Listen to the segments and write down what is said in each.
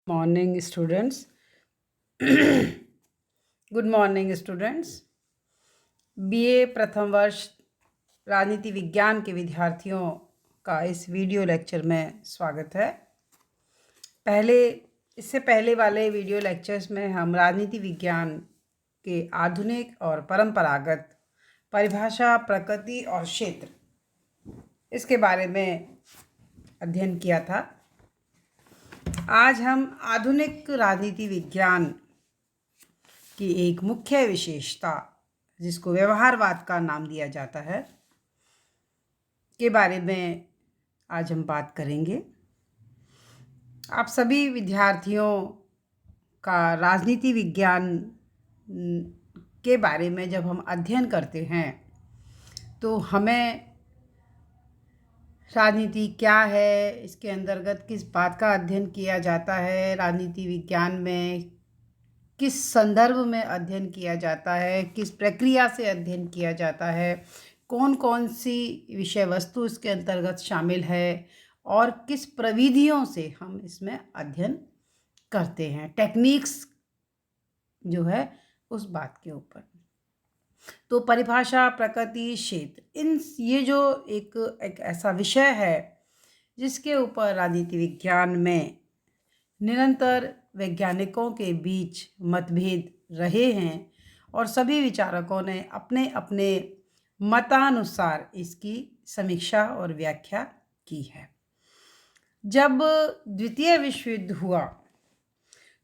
Morning students. Good morning students. BA प्रथम वर्ष राजनीति विज्ञान के विद्यार्थियों का इस वीडियो लेक्चर में स्वागत है। इससे पहले वाले वीडियो लेक्चर्स में हम राजनीति विज्ञान के आधुनिक और परंपरागत परिभाषा, प्रकृति और क्षेत्र इसके बारे में अध्ययन किया था। आज हम आधुनिक राजनीति विज्ञान की एक मुख्य विशेषता, जिसको व्यवहारवाद का नाम दिया जाता है, के बारे में आज हम बात करेंगे। आप सभी विद्यार्थियों का राजनीति विज्ञान के बारे में जब हम अध्ययन करते हैं तो हमें राजनीति क्या है, इसके अंतर्गत किस बात का अध्ययन किया जाता है, राजनीति विज्ञान में किस संदर्भ में अध्ययन किया जाता है, किस प्रक्रिया से अध्ययन किया जाता है, कौन कौन सी विषय वस्तु इसके अंतर्गत शामिल है और किस प्रविधियों से हम इसमें अध्ययन करते हैं, टेक्निक्स जो है उस बात के ऊपर। तो परिभाषा, प्रकृति, क्षेत्र, ये जो एक ऐसा विषय है जिसके ऊपर राजनीति विज्ञान में निरंतर वैज्ञानिकों के बीच मतभेद रहे हैं और सभी विचारकों ने अपने अपने मतानुसार इसकी समीक्षा और व्याख्या की है। जब द्वितीय विश्व युद्ध हुआ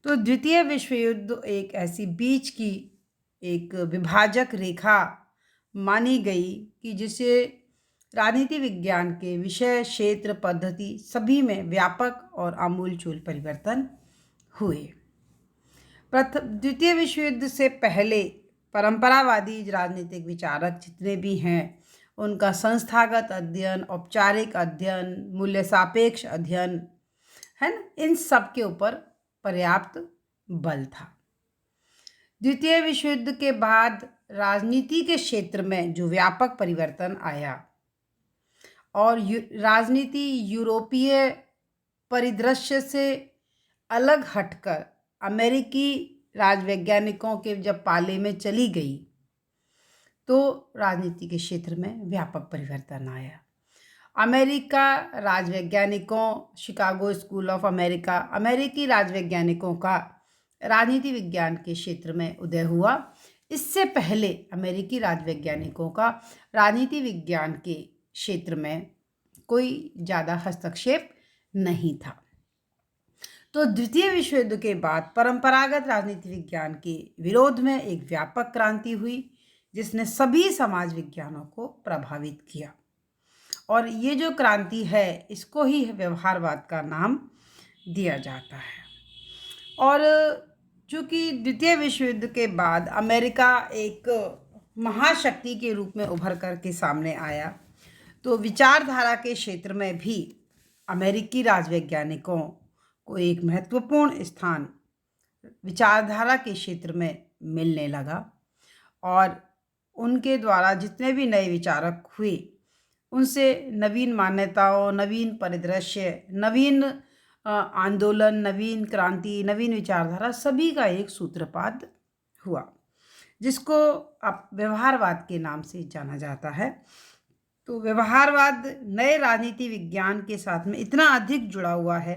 तो द्वितीय विश्व युद्ध एक ऐसी बीच की एक विभाजक रेखा मानी गई कि जिसे राजनीति विज्ञान के विषय, क्षेत्र, पद्धति सभी में व्यापक और आमूलचूल परिवर्तन हुए। द्वितीय विश्व युद्ध से पहले परंपरावादी राजनीतिक विचारक जितने भी हैं, उनका संस्थागत अध्ययन, औपचारिक अध्ययन, मूल्य सापेक्ष अध्ययन है ना, इन सब के ऊपर पर्याप्त बल था। द्वितीय विश्व युद्ध के बाद राजनीति के क्षेत्र में जो व्यापक परिवर्तन आया और राजनीति यूरोपीय परिदृश्य से अलग हटकर अमेरिकी राजवैज्ञानिकों के जब पाले में चली गई तो राजनीति के क्षेत्र में व्यापक परिवर्तन आया। अमेरिका राजवैज्ञानिकों, शिकागो स्कूल ऑफ अमेरिका, अमेरिकी राजवैज्ञानिकों का राजनीति विज्ञान के क्षेत्र में उदय हुआ। इससे पहले अमेरिकी राजवैज्ञानिकों का राजनीति विज्ञान के क्षेत्र में कोई ज़्यादा हस्तक्षेप नहीं था। तो द्वितीय विश्व युद्ध के बाद परंपरागत राजनीति विज्ञान के विरोध में एक व्यापक क्रांति हुई जिसने सभी समाज विज्ञानों को प्रभावित किया। और ये जो क्रांति है इसको ही व्यवहारवाद का नाम दिया जाता है। और चूँकि द्वितीय विश्व युद्ध के बाद अमेरिका एक महाशक्ति के रूप में उभर कर के सामने आया, तो विचारधारा के क्षेत्र में भी अमेरिकी राजवैज्ञानिकों को एक महत्वपूर्ण स्थान विचारधारा के क्षेत्र में मिलने लगा और उनके द्वारा जितने भी नए विचारक हुए उनसे नवीन मान्यताओं, नवीन परिदृश्य, नवीन आंदोलन, नवीन क्रांति, नवीन विचारधारा सभी का एक सूत्रपात हुआ, जिसको अब व्यवहारवाद के नाम से जाना जाता है। तो व्यवहारवाद नए राजनीति विज्ञान के साथ में इतना अधिक जुड़ा हुआ है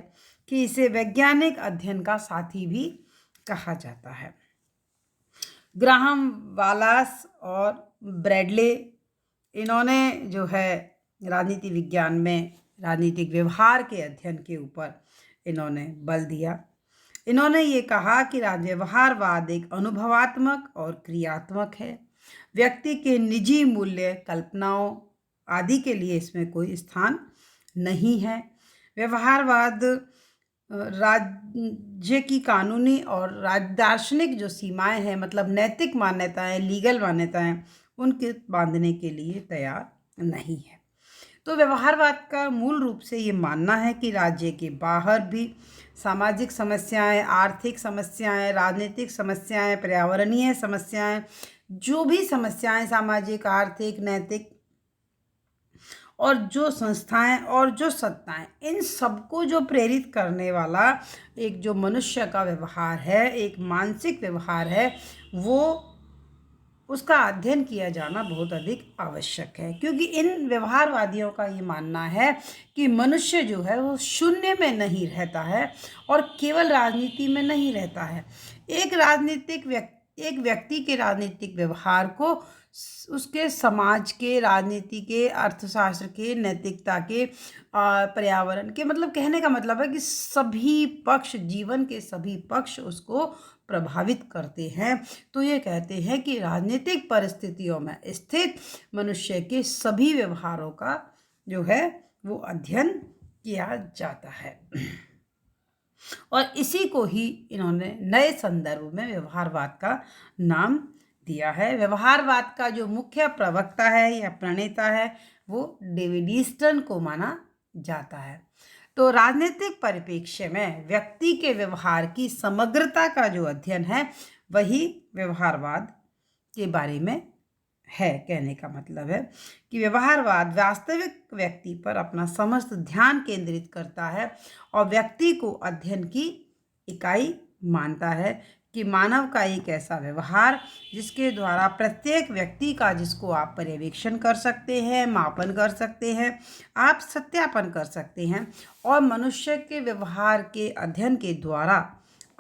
कि इसे वैज्ञानिक अध्ययन का साथी भी कहा जाता है। ग्राहम वालास और ब्रैडले, इन्होंने जो है राजनीति विज्ञान में राजनीतिक व्यवहार के अध्ययन के ऊपर इन्होंने बल दिया। इन्होंने ये कहा कि व्यवहारवाद एक अनुभवात्मक और क्रियात्मक है। व्यक्ति के निजी मूल्य, कल्पनाओं आदि के लिए इसमें कोई स्थान नहीं है। व्यवहारवाद राज्य की कानूनी और दार्शनिक जो सीमाएं हैं, मतलब नैतिक मान्यताएं, लीगल मान्यताएं, उनके बांधने के लिए तैयार नहीं है। तो व्यवहारवाद का मूल रूप से ये मानना है कि राज्य के बाहर भी सामाजिक समस्याएं, आर्थिक समस्याएं, राजनीतिक समस्याएं, पर्यावरणीय समस्याएं, जो भी समस्याएं सामाजिक, आर्थिक, नैतिक, और जो संस्थाएं और जो सत्ताएं, इन सबको जो प्रेरित करने वाला एक जो मनुष्य का व्यवहार है, एक मानसिक व्यवहार है, वो उसका अध्ययन किया जाना बहुत अधिक आवश्यक है। क्योंकि इन व्यवहारवादियों का ये मानना है कि मनुष्य जो है वो शून्य में नहीं रहता है और केवल राजनीति में नहीं रहता है। एक व्यक्ति के राजनीतिक व्यवहार को उसके समाज के, राजनीति के, अर्थशास्त्र के, नैतिकता के, पर्यावरण के, मतलब कहने का मतलब है कि सभी पक्ष, जीवन के सभी पक्ष उसको प्रभावित करते हैं। तो ये कहते हैं कि राजनीतिक परिस्थितियों में स्थित मनुष्य के सभी व्यवहारों का जो है वो अध्ययन किया जाता है। और इसी को ही इन्होंने नए संदर्भ में व्यवहारवाद का नाम दिया है। व्यवहारवाद का जो मुख्य प्रवक्ता है या प्रणेता है वो डेविड ईस्टन को माना जाता है। तो राजनीतिक परिप्रेक्ष्य में व्यक्ति के व्यवहार की समग्रता का जो अध्ययन है वही व्यवहारवाद के बारे में है। कहने का मतलब है कि व्यवहारवाद वास्तविक व्यक्ति पर अपना समस्त ध्यान केंद्रित करता है और व्यक्ति को अध्ययन की इकाई मानता है कि मानव का एक ऐसा व्यवहार जिसके द्वारा प्रत्येक व्यक्ति का, जिसको आप पर्यवेक्षण कर सकते हैं, मापन कर सकते हैं, आप सत्यापन कर सकते हैं, और मनुष्य के व्यवहार के अध्ययन के द्वारा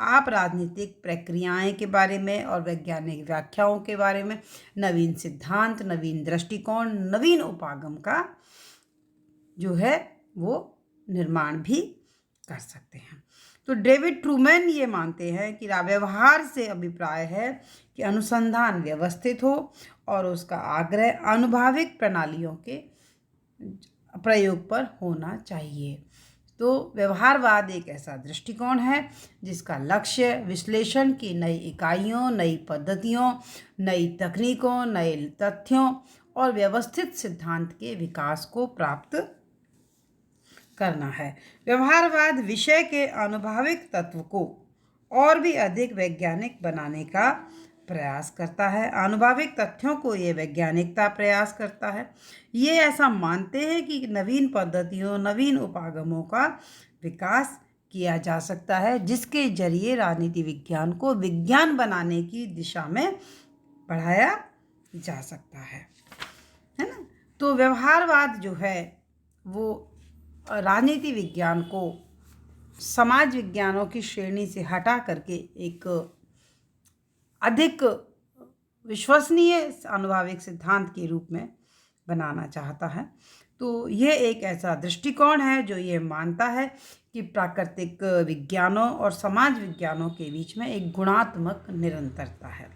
आप राजनीतिक प्रक्रियाएं के बारे में और वैज्ञानिक व्याख्याओं के बारे में नवीन सिद्धांत, नवीन दृष्टिकोण, नवीन उपागम का जो है वो निर्माण भी कर सकते हैं। तो डेविड ट्रूमैन ये मानते हैं कि व्यवहार से अभिप्राय है कि अनुसंधान व्यवस्थित हो और उसका आग्रह अनुभाविक प्रणालियों के प्रयोग पर होना चाहिए। तो व्यवहारवाद एक ऐसा दृष्टिकोण है जिसका लक्ष्य विश्लेषण की नई इकाइयों, नई पद्धतियों, नई तकनीकों, नए तथ्यों और व्यवस्थित सिद्धांत के विकास को प्राप्त करना है। व्यवहारवाद विषय के अनुभाविक तत्व को और भी अधिक वैज्ञानिक बनाने का प्रयास करता है। अनुभाविक तथ्यों को ये वैज्ञानिकता प्रयास करता है। ये ऐसा मानते हैं कि नवीन पद्धतियों, नवीन उपागमों का विकास किया जा सकता है जिसके जरिए राजनीति विज्ञान को विज्ञान बनाने की दिशा में बढ़ाया जा सकता है ना। तो व्यवहारवाद जो है वो राजनीति विज्ञान को समाज विज्ञानों की श्रेणी से हटा करके एक अधिक विश्वसनीय अनुभाविक सिद्धांत के रूप में बनाना चाहता है। तो ये एक ऐसा दृष्टिकोण है जो ये मानता है कि प्राकृतिक विज्ञानों और समाज विज्ञानों के बीच में एक गुणात्मक निरंतरता है।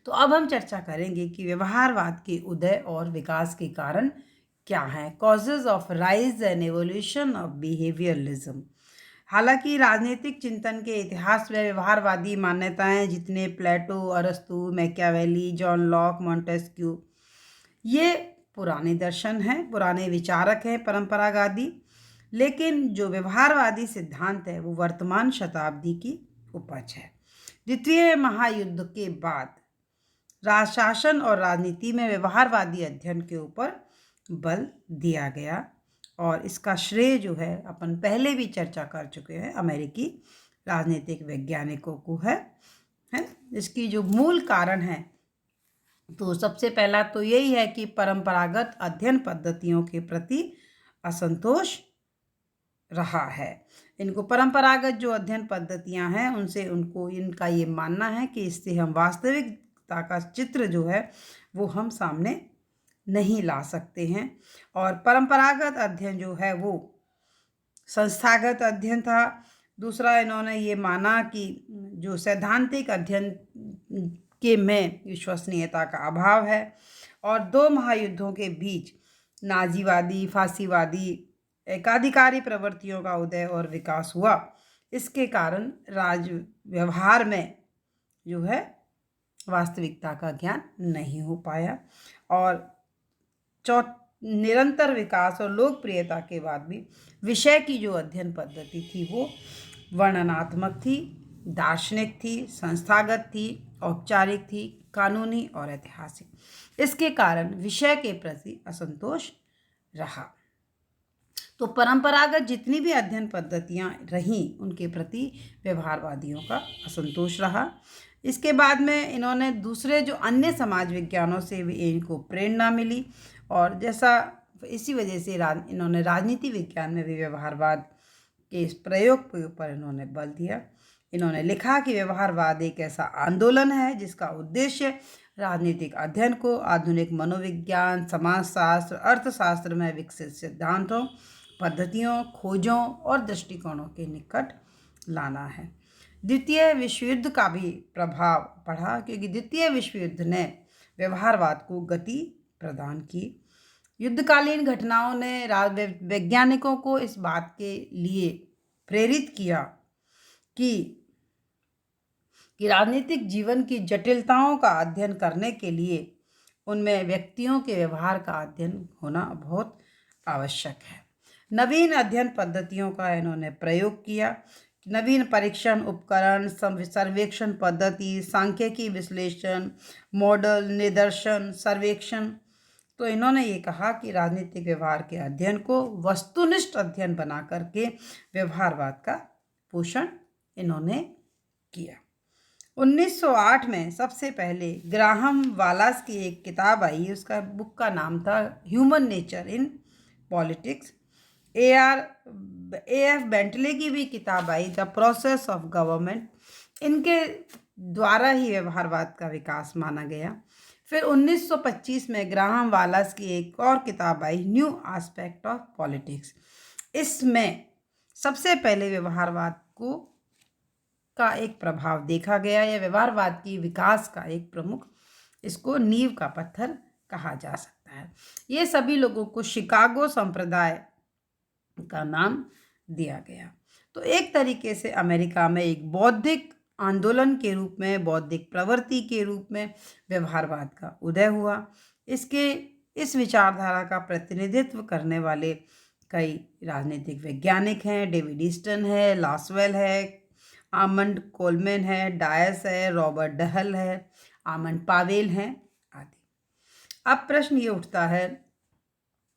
तो अब हम चर्चा करेंगे कि व्यवहारवाद के उदय और विकास के कारण क्या हैं, causes of rise and evolution of behaviourism. हालांकि राजनीतिक चिंतन के इतिहास में व्यवहारवादी मान्यताएं जितने प्लेटो, अरस्तु, मैकियावेली, जॉन लॉक, मॉन्टेस्क्यू, ये पुराने दर्शन हैं, पुराने विचारक हैं, परंपरावादी। लेकिन जो व्यवहारवादी सिद्धांत है वो वर्तमान शताब्दी की उपज है। द्वितीय महायुद्ध के बाद राजशासन और राजनीति में व्यवहारवादी अध्ययन के ऊपर बल दिया गया और इसका श्रेय जो है अपन पहले भी चर्चा कर चुके हैं, अमेरिकी राजनीतिक वैज्ञानिकों को है। इसकी जो मूल कारण है तो सबसे पहला तो यही है कि परंपरागत अध्ययन पद्धतियों के प्रति असंतोष रहा है। इनको परंपरागत जो अध्ययन पद्धतियां हैं उनसे इनका ये मानना है कि इससे हम वास्तविकता का चित्र जो है वो हम सामने नहीं ला सकते हैं। और परंपरागत अध्ययन जो है वो संस्थागत अध्ययन था। दूसरा, इन्होंने ये माना कि जो सैद्धांतिक अध्ययन के में विश्वसनीयता का अभाव है। और दो महायुद्धों के बीच नाजीवादी, फांसीवादी, एकाधिकारी प्रवृत्तियों का उदय और विकास हुआ। इसके कारण व्यवहार में जो है वास्तविकता का ज्ञान नहीं हो पाया। और निरंतर विकास और लोकप्रियता के बाद भी विषय की जो अध्ययन पद्धति थी वो वर्णनात्मक थी, दार्शनिक थी, संस्थागत थी, औपचारिक थी, कानूनी और ऐतिहासिक। इसके कारण विषय के प्रति असंतोष रहा। तो परंपरागत जितनी भी अध्ययन पद्धतियां रहीं उनके प्रति व्यवहारवादियों का असंतोष रहा। इसके बाद में इन्होंने दूसरे जो अन्य समाज विज्ञानों से भी इनको प्रेरणा मिली, और जैसा इसी वजह से इन्होंने राजनीति विज्ञान में भी व्यवहारवाद के इस प्रयोग के ऊपर इन्होंने बल दिया। इन्होंने लिखा कि व्यवहारवाद एक ऐसा आंदोलन है जिसका उद्देश्य राजनीतिक अध्ययन को आधुनिक मनोविज्ञान, समाजशास्त्र, अर्थशास्त्र में विकसित सिद्धांतों, पद्धतियों, खोजों और दृष्टिकोणों के निकट लाना है। द्वितीय विश्व युद्ध का भी प्रभाव पड़ा, क्योंकि द्वितीय विश्व युद्ध ने व्यवहारवाद को गति प्रदान की। युद्धकालीन घटनाओं ने वैज्ञानिकों को इस बात के लिए प्रेरित किया कि राजनीतिक जीवन की जटिलताओं का अध्ययन करने के लिए उनमें व्यक्तियों के व्यवहार का अध्ययन होना बहुत आवश्यक है। नवीन अध्ययन पद्धतियों का इन्होंने प्रयोग किया। नवीन परीक्षण उपकरण, सर्वेक्षण पद्धति, सांख्यिकी विश्लेषण, मॉडल, निदर्शन, सर्वेक्षण। तो इन्होंने ये कहा कि राजनीतिक व्यवहार के अध्ययन को वस्तुनिष्ठ अध्ययन बना करके व्यवहारवाद का पोषण इन्होंने किया। 1908 में सबसे पहले ग्राहम वालास की एक किताब आई, उसका बुक का नाम था human nature in politics. A.F. Bentley की भी किताब आई, द प्रोसेस ऑफ गवर्नमेंट। इनके द्वारा ही व्यवहारवाद का विकास माना गया। फिर 1925 में ग्राहम वालास की एक और किताब आई, न्यू एस्पेक्ट ऑफ पॉलिटिक्स। इसमें सबसे पहले व्यवहारवाद का एक प्रभाव देखा गया, या व्यवहारवाद की विकास का एक प्रमुख, इसको नींव का पत्थर कहा जा सकता है। ये सभी लोगों को शिकागो संप्रदाय का नाम दिया गया। तो एक तरीके से अमेरिका में एक बौद्धिक आंदोलन के रूप में, बौद्धिक प्रवृत्ति के रूप में व्यवहारवाद का उदय हुआ। इस विचारधारा का प्रतिनिधित्व करने वाले कई राजनीतिक वैज्ञानिक हैं। डेविड ईस्टन है, लासवेल है, आमंड कोलमैन है, डायस है, रॉबर्ट डहल है, आमंड पावेल हैं आदि। अब प्रश्न ये उठता है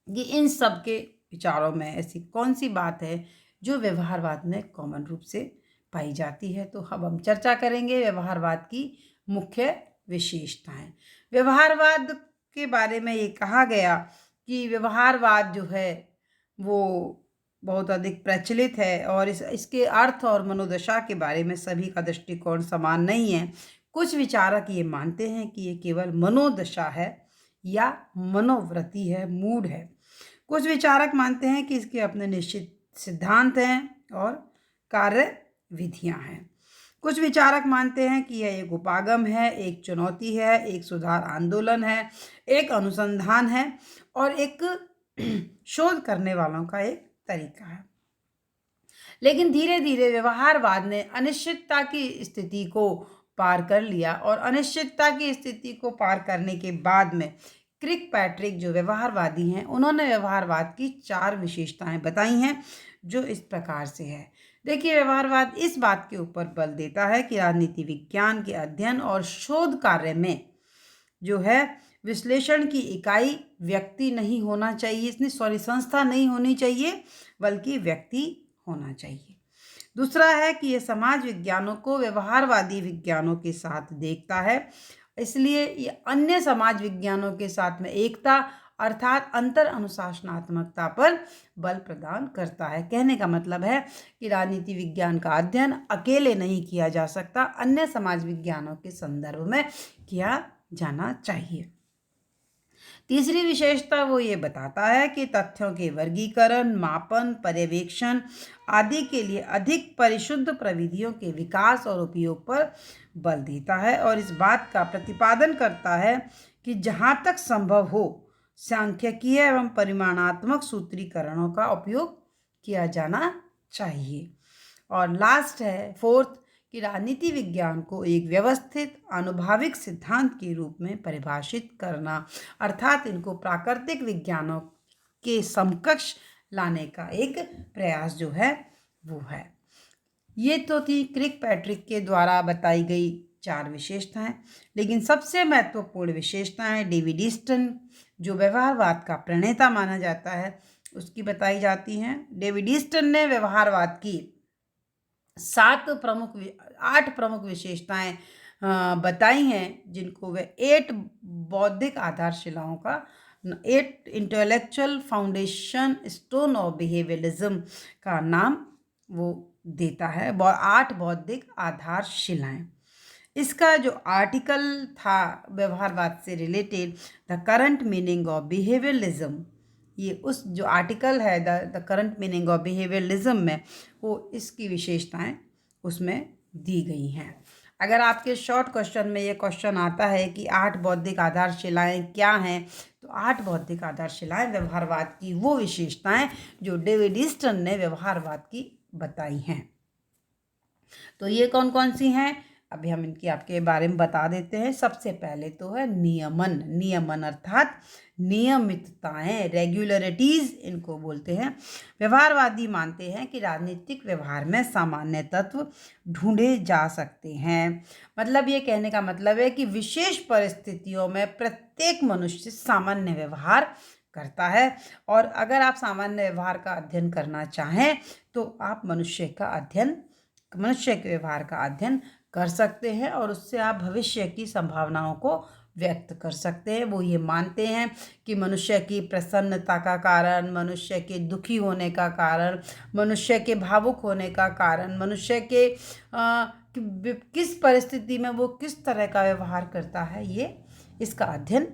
कि इन सब के विचारों में ऐसी कौन सी बात है जो व्यवहारवाद में कॉमन रूप से पाई जाती है। तो अब हम चर्चा करेंगे व्यवहारवाद की मुख्य विशेषताएं। व्यवहारवाद के बारे में ये कहा गया कि व्यवहारवाद जो है वो बहुत अधिक प्रचलित है, और इसके अर्थ और मनोदशा के बारे में सभी का दृष्टिकोण समान नहीं है। कुछ विचारक ये मानते हैं कि ये केवल मनोदशा है या मनोवृत्ति है, मूड है। कुछ विचारक मानते हैं कि इसके अपने निश्चित सिद्धांत हैं और कार्य विधियां हैं। कुछ विचारक मानते हैं कि यह एक उपागम है, एक चुनौती है, एक सुधार आंदोलन है, एक अनुसंधान है और एक शोध करने वालों का एक तरीका है। लेकिन धीरे धीरे व्यवहारवाद ने अनिश्चितता की स्थिति को पार कर लिया, और अनिश्चितता की स्थिति को पार करने के बाद में क्रिकपैट्रिक जो व्यवहारवादी हैं, उन्होंने व्यवहारवाद की 4 विशेषताएं बताई हैं, जो इस प्रकार से है। देखिए, व्यवहारवाद इस बात के ऊपर बल देता है कि राजनीति विज्ञान के अध्ययन और शोध कार्य में जो है विश्लेषण की इकाई व्यक्ति नहीं होना चाहिए, संस्था नहीं होनी चाहिए, बल्कि व्यक्ति होना चाहिए। दूसरा है कि यह समाज विज्ञानों को व्यवहारवादी विज्ञानों के साथ देखता है, इसलिए ये अन्य समाज विज्ञानों के साथ में एकता अर्थात अंतर अनुशासनात्मकता पर बल प्रदान करता है। कहने का मतलब है कि राजनीति विज्ञान का अध्ययन अकेले नहीं किया जा सकता, अन्य समाज विज्ञानों के संदर्भ में किया जाना चाहिए। तीसरी विशेषता वो ये बताता है कि तथ्यों के वर्गीकरण, मापन, पर्यवेक्षण आदि के लिए अधिक परिशुद्ध प्रविधियों के विकास और उपयोग पर बल देता है, और इस बात का प्रतिपादन करता है कि जहाँ तक संभव हो सांख्यिकीय एवं परिमाणात्मक सूत्रीकरणों का उपयोग किया जाना चाहिए। और लास्ट है, फोर्थ, कि राजनीति विज्ञान को एक व्यवस्थित आनुभाविक सिद्धांत के रूप में परिभाषित करना, अर्थात इनको प्राकृतिक विज्ञानों के समकक्ष लाने का एक प्रयास जो है वो है। ये तो थी क्रिकपैट्रिक के द्वारा बताई गई 4 विशेषताएं, लेकिन सबसे महत्वपूर्ण विशेषताएं डेविड ईस्टन जो व्यवहारवाद का प्रणेता माना जाता है, उसकी बताई जाती हैं। डेविड ईस्टन ने व्यवहारवाद की 8 प्रमुख विशेषताएं बताई हैं, जिनको वे 8 बौद्धिक आधारशिलाओं का 8 intellectual foundation stone of behaviourism का नाम वो देता है। 8 बौद्धिक आधारशिलाएं। इसका जो आर्टिकल था व्यवहारवाद से related, the current meaning of behaviourism, ये उस जो आर्टिकल है the current meaning of behaviourism में, वो इसकी विशेषताएं उसमें दी गई हैं। अगर आपके शॉर्ट क्वेश्चन में ये क्वेश्चन आता है कि 8 बौद्धिक आधारशिलाएं क्या हैं, तो 8 बौद्धिक आधारशिलाएं व्यवहारवाद की वो विशेषताएं जो डेविड ईस्टन ने व्यवहारवाद की बताई हैं। तो ये कौन कौन सी हैं, अभी हम इनकी आपके बारे में बता देते हैं। सबसे पहले तो है नियमन। नियमन अर्थात नियमितताएं, रेगुलरिटीज इनको बोलते हैं। व्यवहारवादी मानते हैं कि राजनीतिक व्यवहार में सामान्य तत्व ढूंढे जा सकते हैं। मतलब ये कहने का मतलब है कि विशेष परिस्थितियों में प्रत्येक मनुष्य सामान्य व्यवहार करता है, और अगर आप सामान्य व्यवहार का अध्ययन करना चाहें तो आप मनुष्य के व्यवहार का अध्ययन कर सकते हैं, और उससे आप भविष्य की संभावनाओं को व्यक्त कर सकते हैं। वो ये मानते हैं कि मनुष्य की प्रसन्नता का कारण, मनुष्य के दुखी होने का कारण, मनुष्य के भावुक होने का कारण, मनुष्य के किस परिस्थिति में वो किस तरह का व्यवहार करता है, ये इसका अध्ययन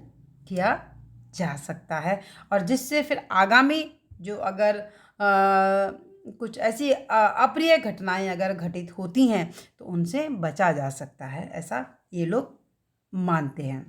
किया जा सकता है, और जिससे फिर आगामी जो अगर कुछ ऐसी अप्रिय घटनाएं अगर घटित होती हैं तो उनसे बचा जा सकता है, ऐसा ये लोग मानते हैं।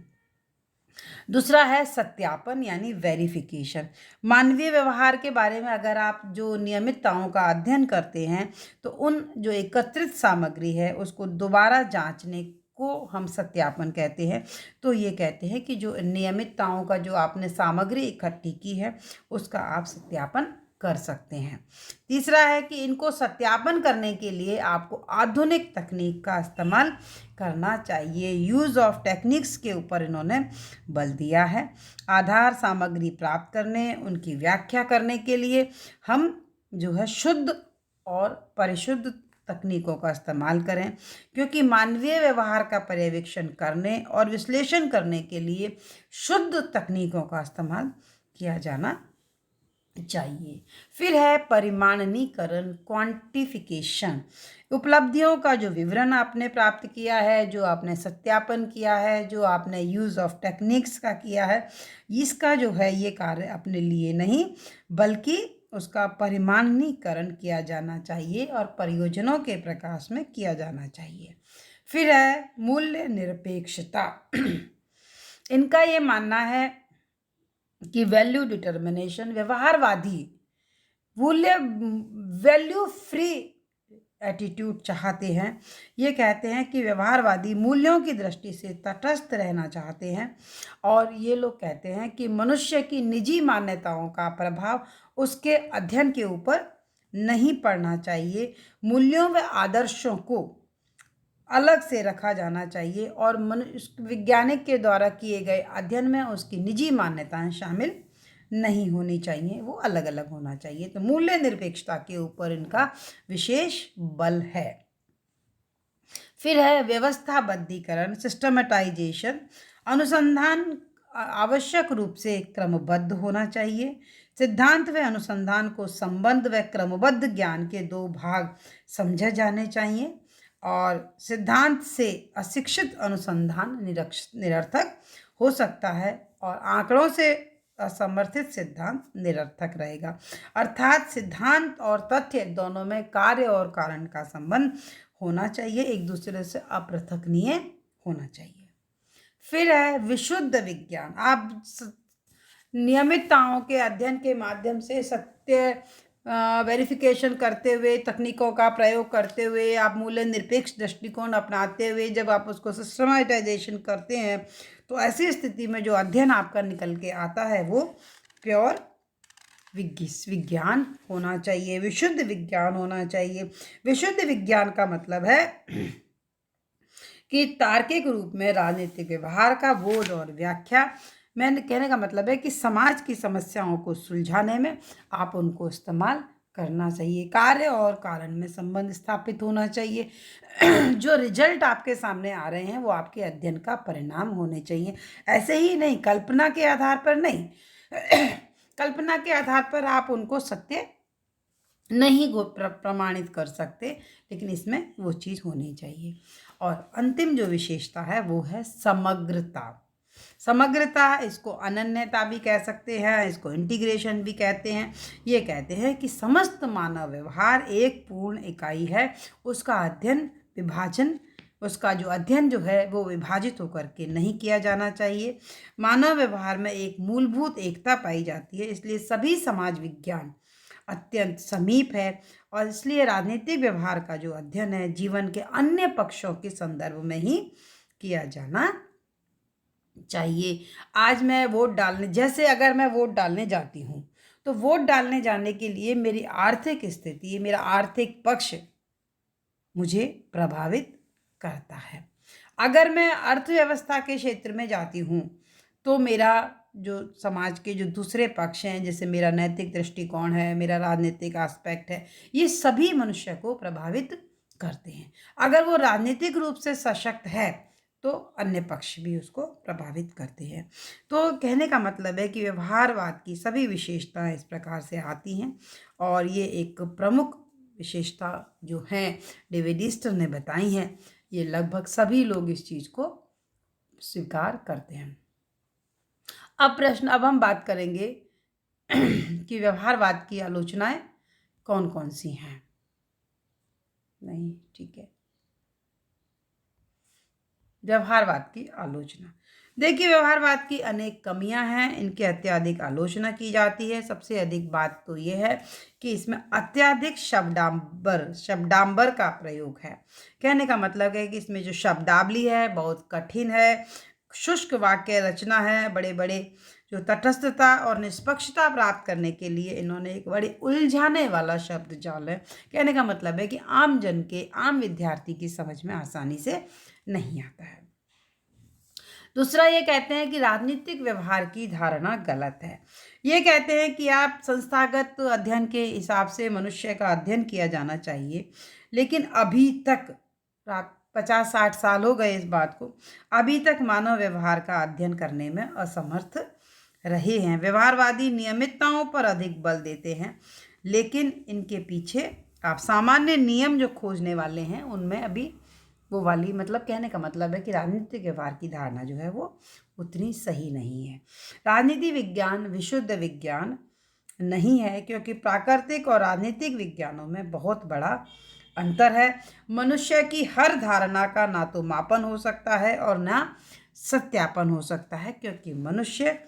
दूसरा है सत्यापन यानी वेरिफिकेशन। मानवीय व्यवहार के बारे में अगर आप जो नियमितताओं का अध्ययन करते हैं तो उन जो एकत्रित सामग्री है उसको दोबारा जांचने को हम सत्यापन कहते हैं। तो ये कहते हैं कि जो नियमितताओं का जो आपने सामग्री इकट्ठी की है उसका आप सत्यापन कर सकते हैं। तीसरा है कि इनको सत्यापन करने के लिए आपको आधुनिक तकनीक का इस्तेमाल करना चाहिए। यूज़ ऑफ टेक्निक्स के ऊपर इन्होंने बल दिया है। आधार सामग्री प्राप्त करने, उनकी व्याख्या करने के लिए हम जो है शुद्ध और परिशुद्ध तकनीकों का इस्तेमाल करें, क्योंकि मानवीय व्यवहार का पर्यवेक्षण करने और विश्लेषण करने के लिए शुद्ध तकनीकों का इस्तेमाल किया जाना चाहिए। फिर है परिमाणनीकरण, क्वांटिफिकेशन। उपलब्धियों का जो विवरण आपने प्राप्त किया है, जो आपने सत्यापन किया है, जो आपने यूज़ ऑफ टेक्निक्स का किया है, इसका जो है ये कार्य अपने लिए नहीं बल्कि उसका परिमाणनीकरण किया जाना चाहिए और प्रयोजनों के प्रकाश में किया जाना चाहिए। फिर है मूल्य निरपेक्षता। इनका ये मानना है कि वैल्यू डिटर्मिनेशन, व्यवहारवादी वैल्यू फ्री एटीट्यूड चाहते हैं। ये कहते हैं कि व्यवहारवादी मूल्यों की दृष्टि से तटस्थ रहना चाहते हैं, और ये लोग कहते हैं कि मनुष्य की निजी मान्यताओं का प्रभाव उसके अध्ययन के ऊपर नहीं पड़ना चाहिए। मूल्यों व आदर्शों को अलग से रखा जाना चाहिए, और वैज्ञानिक के द्वारा किए गए अध्ययन में उसकी निजी मान्यताएं शामिल नहीं होनी चाहिए, वो अलग अलग होना चाहिए। तो मूल्य निरपेक्षता के ऊपर इनका विशेष बल है। फिर है व्यवस्थाबद्धीकरण, सिस्टमेटाइजेशन। अनुसंधान आवश्यक रूप से क्रमबद्ध होना चाहिए। सिद्धांत व अनुसंधान को संबंध व क्रमबद्ध ज्ञान के 2 भाग समझे जाने चाहिए, और सिद्धांत से अशिक्षित अनुसंधान निरर्थक हो सकता है, और आंकड़ों से असमर्थित सिद्धांत निरर्थक रहेगा। अर्थात सिद्धांत और तथ्य दोनों में कार्य और कारण का संबंध होना चाहिए, एक दूसरे से अपृथकनीय होना चाहिए। फिर है विशुद्ध विज्ञान। आप नियमितताओं के अध्ययन के माध्यम से सत्य वेरिफिकेशन करते हुए, तकनीकों का प्रयोग करते हुए, आप मूल्य निरपेक्ष दृष्टिकोण अपनाते हुए जब आप उसको सिस्टमाइटाइजेशन करते हैं तो ऐसी स्थिति में जो अध्ययन आपका निकल के आता है वो प्योर विज्ञान होना चाहिए, विशुद्ध विज्ञान होना चाहिए। विशुद्ध विज्ञान का मतलब है कि तार्किक रूप में राजनीतिक व्यवहार का बोध और व्याख्या मैंने कहने का मतलब है कि समाज की समस्याओं को सुलझाने में आप उनको इस्तेमाल करना चाहिए। कार्य और कारण में संबंध स्थापित होना चाहिए। जो रिजल्ट आपके सामने आ रहे हैं वो आपके अध्ययन का परिणाम होने चाहिए, ऐसे ही नहीं, कल्पना के आधार पर नहीं। कल्पना के आधार पर आप उनको सत्य नहीं प्रमाणित कर सकते, लेकिन इसमें वो चीज़ होनी चाहिए। और अंतिम जो विशेषता है वो है समग्रता। समग्रता, इसको अनन्यता भी कह सकते हैं, इसको इंटीग्रेशन भी कहते हैं। ये कहते हैं कि समस्त मानव व्यवहार एक पूर्ण इकाई है, उसका अध्ययन विभाजन उसका जो अध्ययन जो है वो विभाजित होकर के नहीं किया जाना चाहिए। मानव व्यवहार में एक मूलभूत एकता पाई जाती है, इसलिए सभी समाज विज्ञान अत्यंत समीप है। और इसलिए राजनीतिक व्यवहार का जो अध्ययन है जीवन के अन्य पक्षों के संदर्भ में ही किया जाना चाहिए। आज मैं वोट डालने, जैसे अगर मैं वोट डालने जाती हूँ तो वोट डालने जाने के लिए मेरी आर्थिक स्थिति, मेरा आर्थिक पक्ष मुझे प्रभावित करता है। अगर मैं अर्थव्यवस्था के क्षेत्र में जाती हूँ तो मेरा जो समाज के जो दूसरे पक्ष हैं, जैसे मेरा नैतिक दृष्टिकोण है, मेरा राजनीतिक एस्पेक्ट है, ये सभी मनुष्य को प्रभावित करते हैं। अगर वो राजनीतिक रूप से सशक्त है तो अन्य पक्ष भी उसको प्रभावित करते हैं। तो कहने का मतलब है कि व्यवहारवाद की सभी विशेषताएं इस प्रकार से आती हैं, और ये एक प्रमुख विशेषता जो हैं डेविड ईस्टर ने बताई हैं, ये लगभग सभी लोग इस चीज़ को स्वीकार करते हैं। अब हम बात करेंगे कि व्यवहारवाद की आलोचनाएं कौन कौन सी हैं। नहीं, ठीक है। व्यवहारवाद की आलोचना, देखिए व्यवहारवाद की अनेक कमियां हैं, इनकी अत्यधिक आलोचना की जाती है। सबसे अधिक बात तो ये है कि इसमें अत्यधिक शब्दांबर का प्रयोग है। कहने का मतलब है कि इसमें जो शब्दावली है बहुत कठिन है, शुष्क वाक्य रचना है, बड़े बड़े जो तटस्थता और निष्पक्षता प्राप्त करने के लिए इन्होंने एक बड़ी उलझाने वाला शब्द जाल है। कहने का मतलब है कि आम जन के, आम विद्यार्थी की समझ में आसानी से नहीं आता है। दूसरा, ये कहते हैं कि राजनीतिक व्यवहार की धारणा गलत है। ये कहते हैं कि आप संस्थागत अध्ययन के हिसाब से मनुष्य का अध्ययन किया जाना चाहिए, लेकिन अभी तक 50-60 साल हो गए इस बात को, अभी तक मानव व्यवहार का अध्ययन करने में असमर्थ रहे हैं। व्यवहारवादी नियमितताओं पर अधिक बल देते हैं, लेकिन इनके पीछे आप सामान्य नियम जो खोजने वाले हैं उनमें अभी वो वाली, मतलब कहने का मतलब है कि राजनीतिक व्यवहार की धारणा जो है वो उतनी सही नहीं है। राजनीति विज्ञान विशुद्ध विज्ञान नहीं है, क्योंकि प्राकृतिक और राजनीतिक विज्ञानों में बहुत बड़ा अंतर है। मनुष्य की हर धारणा का ना तो मापन हो सकता है और ना सत्यापन हो सकता है, क्योंकि मनुष्य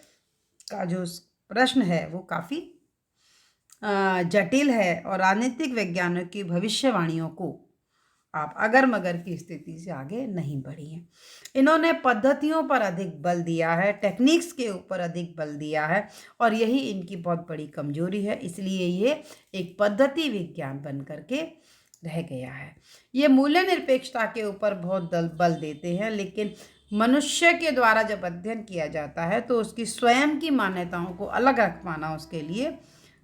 का जो प्रश्न है वो काफ़ी जटिल है, और राजनीतिक वैज्ञानिकों की भविष्यवाणियों को आप अगर मगर की स्थिति से आगे नहीं बढ़ी हैं। इन्होंने पद्धतियों पर अधिक बल दिया है, टेक्निक्स के ऊपर अधिक बल दिया है, और यही इनकी बहुत बड़ी कमजोरी है। इसलिए ये एक पद्धति विज्ञान बन करके रह गया है। ये मूल्य निरपेक्षता के ऊपर बहुत बल देते हैं, लेकिन मनुष्य के द्वारा जब अध्ययन किया जाता है तो उसकी स्वयं की मान्यताओं को अलग रख पाना उसके लिए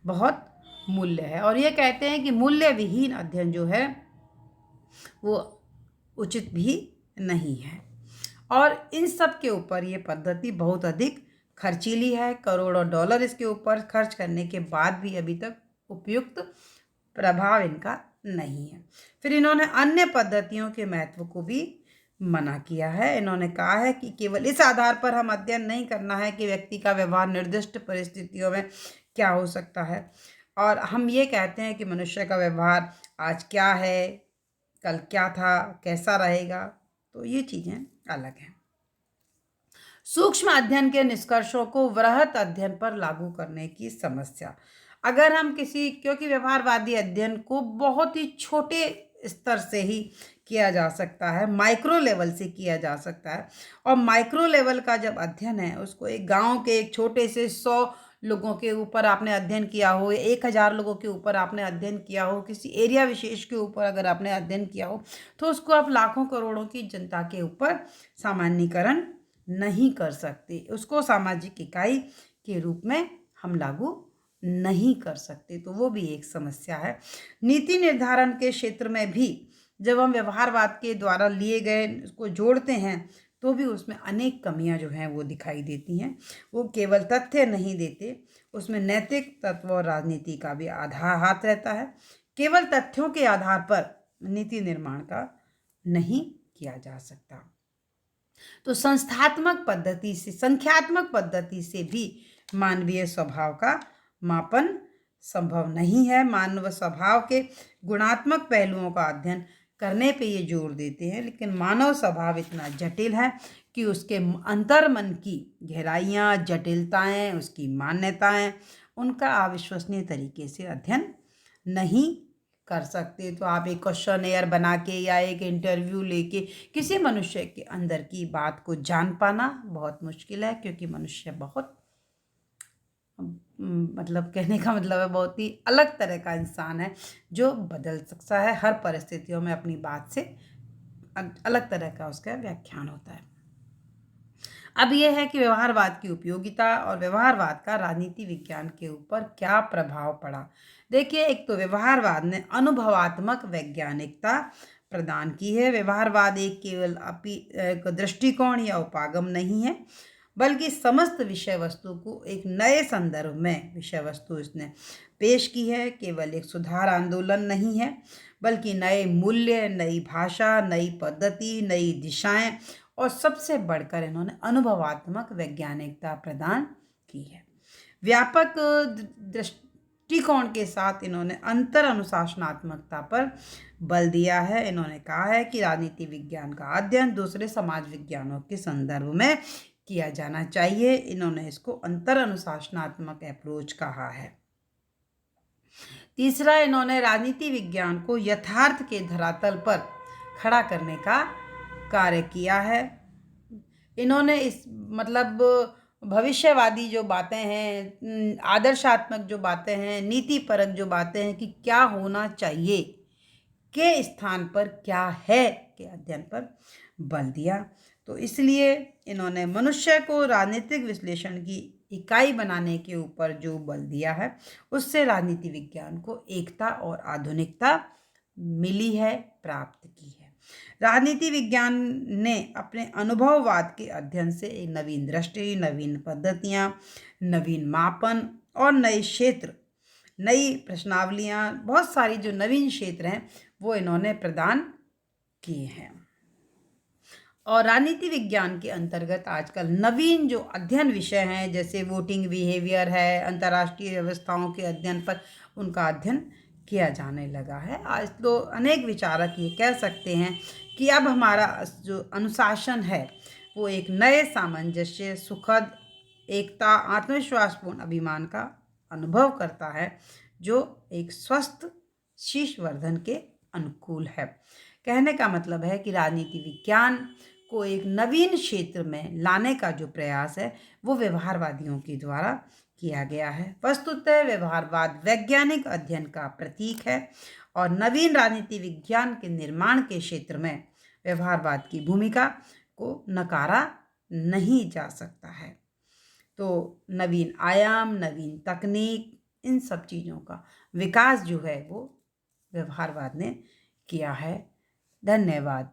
बहुत मूल्य है। और ये कहते हैं कि मूल्य विहीन अध्ययन जो है वो उचित भी नहीं है। और इन सब के ऊपर ये पद्धति बहुत अधिक खर्चीली है। करोड़ों डॉलर इसके ऊपर खर्च करने के बाद भी अभी तक उपयुक्त प्रभाव इनका नहीं है। फिर इन्होंने अन्य पद्धतियों के महत्व को भी मना किया है। इन्होंने कहा है कि केवल इस आधार पर हम अध्ययन नहीं करना है कि व्यक्ति का व्यवहार निर्दिष्ट परिस्थितियों में क्या हो सकता है, और हम ये कहते हैं कि मनुष्य का व्यवहार आज क्या है, कल क्या था, कैसा रहेगा, तो ये चीज़ें अलग हैं। सूक्ष्म अध्ययन के निष्कर्षों को वृहत अध्ययन पर लागू करने की समस्या। अगर हम क्योंकि व्यवहारवादी अध्ययन को बहुत ही छोटे स्तर से ही किया जा सकता है, माइक्रो लेवल से किया जा सकता है, और माइक्रो लेवल का जब अध्ययन है उसको एक गांव के एक छोटे से 100 लोगों के ऊपर आपने अध्ययन किया हो, 1000 लोगों के ऊपर आपने अध्ययन किया हो, किसी एरिया विशेष के ऊपर अगर आपने अध्ययन किया हो, तो उसको आप लाखों करोड़ों की जनता के ऊपर सामान्यीकरण नहीं कर सकते, उसको सामाजिक इकाई के रूप में हम लागू नहीं कर सकते। तो वो भी एक समस्या है। नीति निर्धारण के क्षेत्र में भी जब हम व्यवहारवाद के द्वारा लिए गए उसको जोड़ते हैं तो भी उसमें अनेक कमियां जो हैं वो दिखाई देती हैं। वो केवल तथ्य नहीं देते, उसमें नैतिक तत्व और राजनीति का भी आधा हाथ रहता है। केवल तथ्यों के आधार पर नीति निर्माण का नहीं किया जा सकता। तो संख्यात्मक पद्धति से भी मानवीय स्वभाव का मापन संभव नहीं है। मानव स्वभाव के गुणात्मक पहलुओं का अध्ययन करने पे ये जोर देते हैं, लेकिन मानव स्वभाव इतना जटिल है कि उसके अंतर्मन की गहराइयाँ, जटिलताएं, उसकी मान्यताएं, उनका अविश्वसनीय तरीके से अध्ययन नहीं कर सकते। तो आप एक क्वेश्चनेयर बना के या एक इंटरव्यू लेके किसी मनुष्य के अंदर की बात को जान पाना बहुत मुश्किल है, क्योंकि मनुष्य बहुत मतलब कहने का मतलब है बहुत ही अलग तरह का इंसान है जो बदल सकता है हर परिस्थितियों में। अपनी बात से अलग तरह का उसका व्याख्यान होता है। अब यह है कि व्यवहारवाद की उपयोगिता और व्यवहारवाद का राजनीति विज्ञान के ऊपर क्या प्रभाव पड़ा। देखिए, एक तो व्यवहारवाद ने अनुभवात्मक वैज्ञानिकता प्रदान की है। व्यवहारवाद एक केवल एक दृष्टिकोण या उपागम नहीं है, बल्कि समस्त विषय वस्तु को एक नए संदर्भ में विषय वस्तु इसने पेश की है। केवल एक सुधार आंदोलन नहीं है, बल्कि नए मूल्य, नई भाषा, नई पद्धति, नई दिशाएं और सबसे बढ़कर इन्होंने अनुभवात्मक वैज्ञानिकता प्रदान की है। व्यापक दृष्टिकोण के साथ इन्होंने अंतर अनुशासनात्मकता पर बल दिया है। इन्होंने कहा है कि राजनीति विज्ञान का अध्ययन दूसरे समाज विज्ञानों के संदर्भ में किया जाना चाहिए। इन्होंने इसको अंतर अनुशासनात्मक अप्रोच कहा है। तीसरा, इन्होंने राजनीति विज्ञान को यथार्थ के धरातल पर खड़ा करने का कार्य किया है। इन्होंने इस मतलब भविष्यवादी जो बातें हैं, आदर्शात्मक जो बातें हैं, नीतिपरक जो बातें हैं कि क्या होना चाहिए के स्थान पर क्या है के अध्ययन पर बल दिया। तो इसलिए इन्होंने मनुष्य को राजनीतिक विश्लेषण की इकाई बनाने के ऊपर जो बल दिया है, उससे राजनीति विज्ञान को एकता और आधुनिकता मिली है, प्राप्त की है। राजनीति विज्ञान ने अपने अनुभववाद के अध्ययन से एक नवीन दृष्टि, नवीन पद्धतियाँ, नवीन मापन और नए क्षेत्र, नई प्रश्नावलियाँ, बहुत सारी जो नवीन क्षेत्र हैं वो इन्होंने प्रदान किए हैं। और राजनीति विज्ञान के अंतर्गत आजकल नवीन जो अध्ययन विषय हैं, जैसे वोटिंग बिहेवियर है, अंतर्राष्ट्रीय व्यवस्थाओं के अध्ययन पर उनका अध्ययन किया जाने लगा है। आज तो अनेक विचारक ये कह सकते हैं कि अब हमारा जो अनुशासन है वो एक नए सामंजस्य, सुखद एकता, आत्मविश्वासपूर्ण अभिमान का अनुभव करता है, जो एक स्वस्थ शीर्षवर्धन के अनुकूल है। कहने का मतलब है कि राजनीति विज्ञान को एक नवीन क्षेत्र में लाने का जो प्रयास है वो व्यवहारवादियों के द्वारा किया गया है। वस्तुतः व्यवहारवाद वैज्ञानिक अध्ययन का प्रतीक है और नवीन राजनीति विज्ञान के निर्माण के क्षेत्र में व्यवहारवाद की भूमिका को नकारा नहीं जा सकता है। तो नवीन आयाम, नवीन तकनीक, इन सब चीज़ों का विकास जो है वो व्यवहारवाद ने किया है। धन्यवाद।